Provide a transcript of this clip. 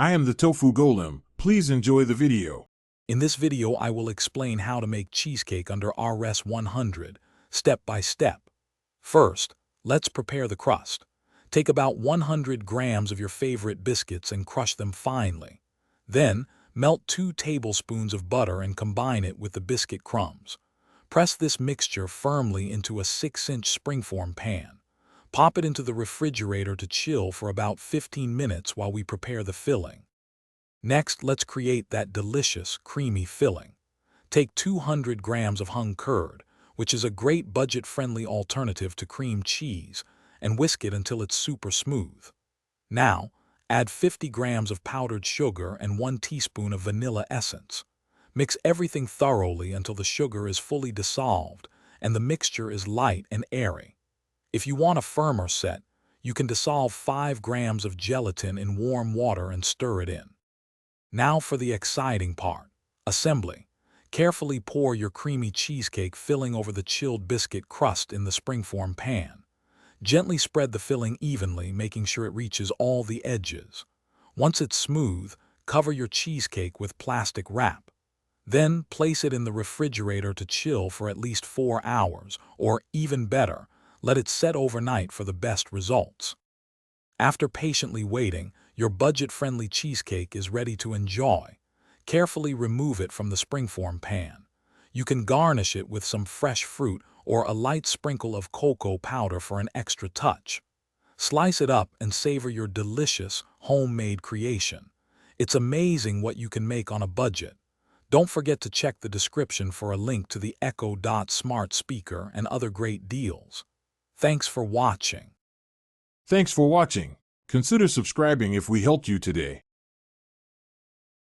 I am the Tofu Golem. Please enjoy the video. In this video, I will explain how to make cheesecake under RS 100, step by step. First, let's prepare the crust. Take about 100 grams of your favorite biscuits and crush them finely. Then, melt 2 tablespoons of butter and combine it with the biscuit crumbs. Press this mixture firmly into a 6-inch springform pan. Pop it into the refrigerator to chill for about 15 minutes while we prepare the filling. Next, let's create that delicious, creamy filling. Take 200 grams of hung curd, which is a great budget-friendly alternative to cream cheese, and whisk it until it's super smooth. Now, add 50 grams of powdered sugar and 1 teaspoon of vanilla essence. Mix everything thoroughly until the sugar is fully dissolved and the mixture is light and airy. If you want a firmer set, you can dissolve 5 grams of gelatin in warm water and stir it in. Now for the exciting part, assembly. Carefully pour your creamy cheesecake filling over the chilled biscuit crust in the springform pan. Gently spread the filling evenly, making sure it reaches all the edges. Once it's smooth, cover your cheesecake with plastic wrap. Then place it in the refrigerator to chill for at least 4 hours, or even better, let it set overnight for the best results. After patiently waiting, your budget-friendly cheesecake is ready to enjoy. Carefully remove it from the springform pan. You can garnish it with some fresh fruit or a light sprinkle of cocoa powder for an extra touch. Slice it up and savor your delicious, homemade creation. It's amazing what you can make on a budget. Don't forget to check the description for a link to the Echo Dot smart speaker and other great deals. Thanks for watching. Thanks for watching. Consider subscribing if we helped you today.